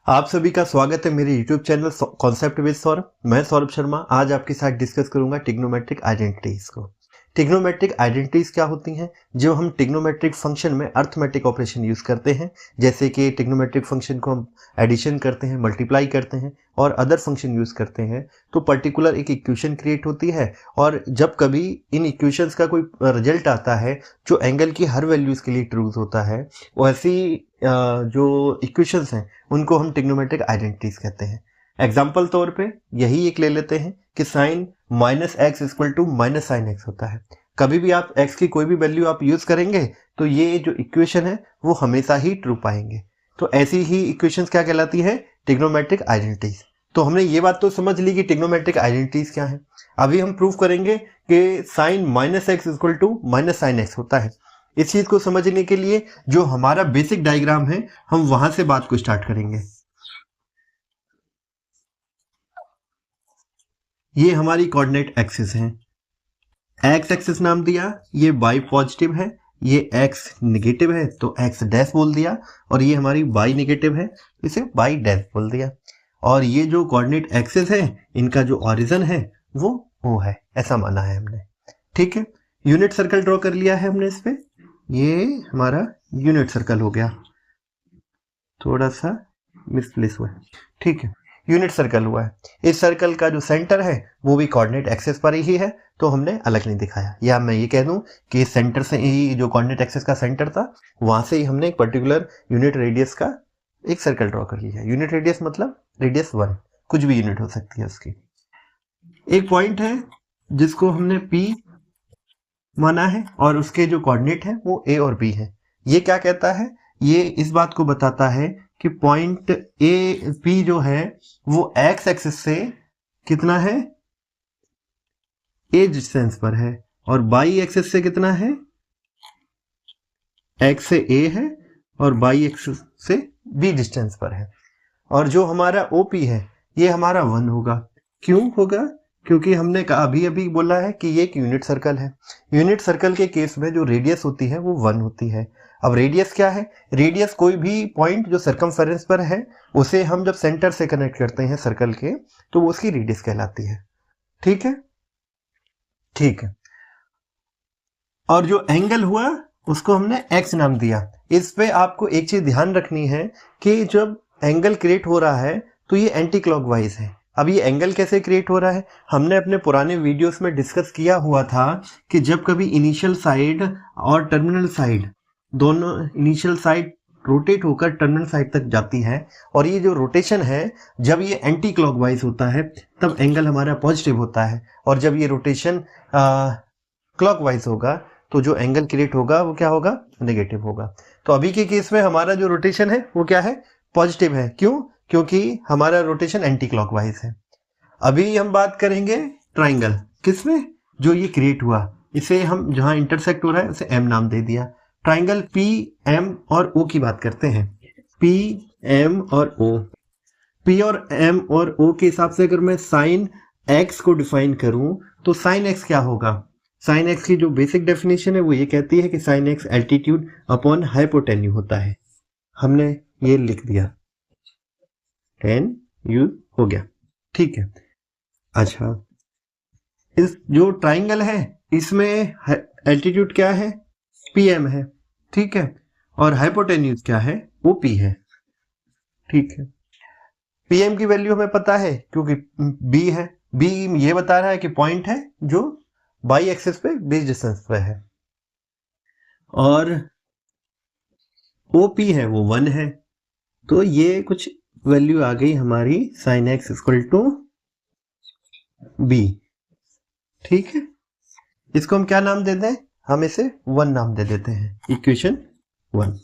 आप सभी का स्वागत है मेरे YouTube channel concept with Saurabh. मैं सौरभ शर्मा आज आपके साथ डिस्कस करूंगा ट्रिग्नोमेट्रिक आइडेंटिटीज को। ट्रिग्नोमेट्रिक आइडेंटिटीज क्या होती हैं? जो हम ट्रिग्नोमेट्रिक फंक्शन में अर्थमेटिक ऑपरेशन यूज करते हैं, जैसे कि ट्रिग्नोमेट्रिक फंक्शन को हम एडिशन करते हैं, मल्टीप्लाई करते हैं और अदर फंक्शन यूज करते हैं, तो पर्टिकुलर एक इक्वेशन क्रिएट होती है। और जब कभी इन इक्वेशंस का कोई रिजल्ट आता है जो एंगल की हर वैल्यूज के लिए ट्रू होता है, वैसी जो इक्वेशंस हैं उनको हम ट्रिग्नोमेट्रिक आइडेंटिटीज कहते हैं। एग्जाम्पल तौर पे यही एक ले लेते हैं कि sine minus x equal to minus sine x होता है। कभी भी आप एक्स की कोई भी वैल्यू आप यूज करेंगे तो ये जो इक्वेशन है वो हमेशा ही ट्रू पाएंगे। तो ऐसी ही इक्वेशंस क्या कहलाती है? Trigonometric identities. तो हमने ये बात तो समझ ली कि ट्रिग्नोमेट्रिक आइडेंटिटीज क्या है। अभी हम प्रूव करेंगे कि sine minus x equal to minus sine x होता है। इस चीज को समझने के लिए जो हमारा बेसिक डायग्राम है हम वहां से बात को स्टार्ट करेंगे। ये हमारी कोऑर्डिनेट एक्सिस है, एक्स एक्सिस नाम दिया, ये वाई पॉजिटिव है, ये एक्स नेगेटिव है तो एक्स डैश बोल दिया, और ये हमारी वाई नेगेटिव है इसे वाई डैश बोल दिया। और ये जो कोऑर्डिनेट एक्सिस है इनका जो ओरिजिन है वो O है, ऐसा माना है हमने। ठीक है, यूनिट सर्कल ड्रॉ कर लिया है हमने इस पे। ये हमारा यूनिट सर्कल हो गया, थोड़ा सा मिसप्लेस हुआ है। ठीक है, यूनिट सर्कल हुआ है। इस सर्कल का जो सेंटर है वो भी कोऑर्डिनेट एक्सिस पर ही है, तो हमने अलग नहीं दिखाया। या मैं ये कह दूं कि इस सेंटर से ही, जो कोऑर्डिनेट एक्सिस का सेंटर था, वहां से ही हमने एक पर्टिकुलर यूनिट रेडियस का एक सर्कल ड्रॉ कर लिया। यूनिट रेडियस मतलब रेडियस 1, कुछ भी यूनिट हो सकती है उसकी। एक पॉइंट है जिसको हमने P माना है और उसके जो कोऑर्डिनेट है वो A और B है। ये क्या कहता है? ये इस बात को बताता है कि पॉइंट ए पी जो है वो एक्स एक्सिस से कितना है? ए डिस्टेंस पर है, और बाई एक्सिस से कितना है? एक्स से ए है और बाई एक्सिस से बी डिस्टेंस पर है। और जो हमारा ओपी है ये हमारा 1 होगा। क्यों होगा? क्योंकि हमने अभी अभी बोला है कि ये एक यूनिट सर्कल है। यूनिट सर्कल के केस में जो रेडियस होती है वो 1 होती है। अब रेडियस क्या है? रेडियस कोई भी पॉइंट जो सर्कमफेरेंस पर है उसे हम जब सेंटर से कनेक्ट करते हैं सर्कल के, तो वो उसकी रेडियस कहलाती है। ठीक है, ठीक है। और जो एंगल हुआ उसको हमने एक्स नाम दिया। इस पे आपको एक चीज ध्यान रखनी है कि जब एंगल क्रिएट हो रहा है तो ये एंटी क्लॉकवाइज है। अब ये एंगल कैसे क्रिएट हो रहा है? हमने अपने पुराने वीडियोस में डिस्कस किया हुआ था कि जब कभी इनिशियल साइड और टर्मिनल साइड, दोनों इनिशियल साइड रोटेट होकर टर्मिनल साइड तक जाती है, और ये जो रोटेशन है जब ये एंटी क्लॉकवाइज होता है तब एंगल हमारा पॉजिटिव होता है, और जब ये रोटेशन क्लॉकवाइज होगा तो जो एंगल क्रिएट होगा वो क्या होगा? नेगेटिव होगा। तो अभी के केस में हमारा जो रोटेशन है वो क्या है? पॉजिटिव है। क्यों? क्योंकि हमारा रोटेशन एंटी क्लॉकवाइज है। अभी हम बात करेंगे ट्राइंगल। किसमें? जो ये क्रिएट हुआ, इसे हम जहां इंटरसेक्ट हो रहा है उसे एम नाम दे दिया। ट्राइंगल पी एम और ओ की बात करते हैं। पी एम और ओ, पी और एम और ओ के हिसाब से अगर मैं साइन एक्स को डिफाइन करूं तो साइन एक्स क्या होगा? साइन एक्स की जो बेसिक डेफिनेशन है वो ये कहती है कि साइन एक्स एल्टीट्यूड अपॉन हाइपोटेन्यू होता है। हमने ये लिख दिया, टेन यू हो गया। ठीक है। अच्छा, इस जो ट्राइंगल है इसमें एल्टीट्यूड क्या है? पी एम है। ठीक है, और हाइपोटेन्यूज क्या है? वो पी है। ठीक है, पीएम की वैल्यू हमें पता है क्योंकि बी है। बी ये बता रहा है कि पॉइंट है जो बाई एक्सिस पे बेस डिस्टेंस पे है, और ओपी है वो 1 है। तो ये कुछ वैल्यू आ गई हमारी sine x equal to B. ठीक है, इसको हम क्या नाम देते हैं? हम इसे 1 नाम दे देते हैं, इक्वेशन 1।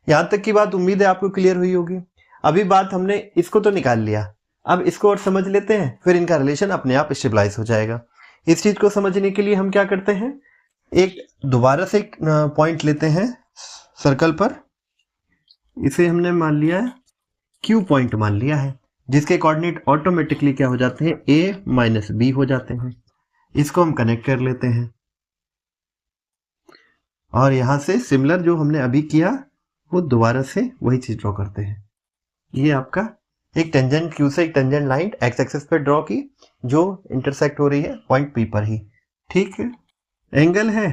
यहां तक की बात उम्मीद है आपको क्लियर हुई होगी। अभी बात हमने इसको तो निकाल लिया, अब इसको और समझ लेते हैं, फिर इनका रिलेशन अपने आप स्टेबलाइज हो जाएगा। इस चीज को समझने के लिए हम क्या करते हैं, एक दोबारा से एक पॉइंट लेते हैं सर्कल पर। इसे हमने मान लिया है क्यू पॉइंट मान लिया है, जिसके कोऑर्डिनेट ऑटोमेटिकली क्या हो जाते हैं? ए माइनस बी हो जाते हैं। इसको हम कनेक्ट कर लेते हैं, और यहां से सिमिलर जो हमने अभी किया वो दोबारा से वही चीज ड्रॉ करते हैं। ये आपका एक टेंजेंट क्यू से एक टेंजेंट लाइन एक्स एक्सिस पे ड्रॉ की जो इंटरसेक्ट हो रही है पॉइंट पी पर ही, ठीक है। एंगल है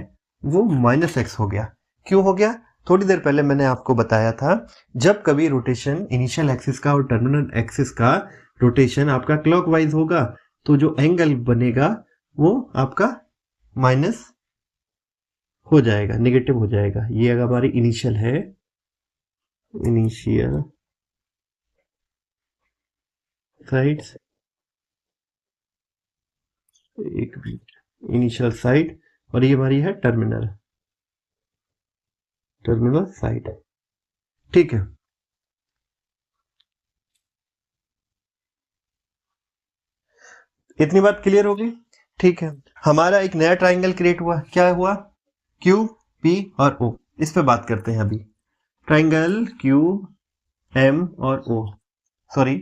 वो माइनस एक्स हो गया। क्यों हो गया? थोड़ी देर पहले मैंने आपको बताया था, जब कभी रोटेशन इनिशियल एक्सिस का और टर्मिनल एक्सिस का रोटेशन आपका क्लॉकवाइज होगा तो जो एंगल बनेगा वो आपका माइनस हो जाएगा, नेगेटिव हो जाएगा। ये अगर हमारी इनिशियल है, इनिशियल साइड्स, एक मिनट, इनिशियल साइड, और ये हमारी है टर्मिनल साइड, ठीक है। इतनी बात क्लियर होगी, ठीक है। हमारा एक नया ट्राइंगल क्रिएट हुआ, क्या हुआ? क्यू, पी और ओ। इस पे बात करते हैं अभी। ट्राइंगल क्यू एम और ओ, सॉरी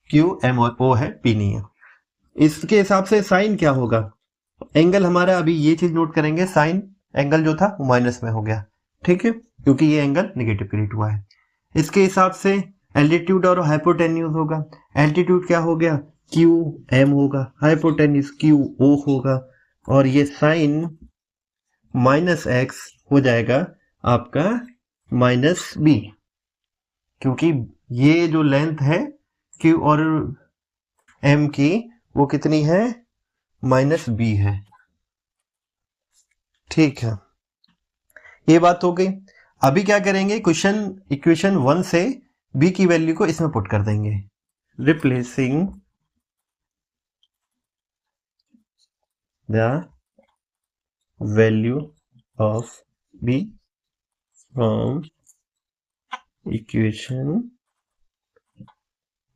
क्यू एम और ओ है, पी नहीं है। इसके हिसाब से साइन क्या होगा? एंगल हमारा, अभी ये चीज नोट करेंगे, साइन एंगल जो था वो माइनस में हो गया, ठीक है, क्योंकि ये एंगल नेगेटिव क्रिएट हुआ है। इसके हिसाब से एल्टीट्यूड और हाइपोटेन्यूज होगा। एल्टीट्यूड क्या हो गया? क्यू एम होगा, हाइपोटेन्यूज क्यू ओ होगा, और ये साइन माइनस एक्स हो जाएगा आपका माइनस बी, क्योंकि ये जो लेंथ है क्यू और एम की वो कितनी है? माइनस बी है, ठीक है। ये बात हो गई। अभी क्या करेंगे, इक्वेशन 1 से बी की वैल्यू को इसमें पुट कर देंगे, replacing the value of B from equation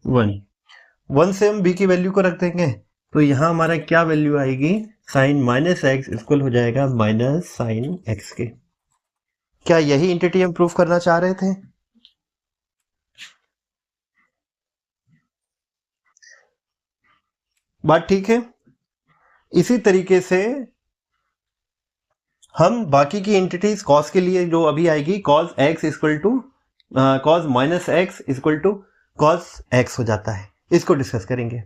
1 से हम बी की वैल्यू को रख देंगे, तो यहां हमारा क्या वैल्यू आएगी? साइन माइनस एक्स इक्वल हो जाएगा माइनस साइन एक्स के। क्या यही एंटिटी हम प्रूफ करना चाह रहे थे? बात ठीक है। इसी तरीके से हम बाकी की एंटिटीज कॉस के लिए जो अभी आएगी, cos x equal to cos minus x equal to cos x हो जाता है, इसको डिस्कस करेंगे।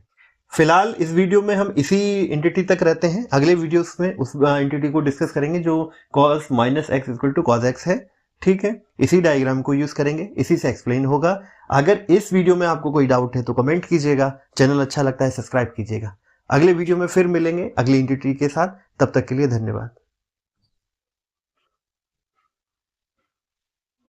फिलहाल इस वीडियो में हम इसी एंटिटी तक रहते हैं, अगले वीडियोस में उस एंटिटी को डिस्कस करेंगे जो cos minus x equal to cos x है, ठीक है। इसी डायग्राम को यूज करेंगे, इसी से एक्सप्लेन होगा। अगर इस वीडियो में आपको कोई डाउट है तो कमेंट कीजिएगा, चैनल अच्छा लगता है सब्सक्राइब कीजिएगा। अगले वीडियो में फिर मिलेंगे अगली एंटिटी के साथ, तब तक के लिए धन्यवाद।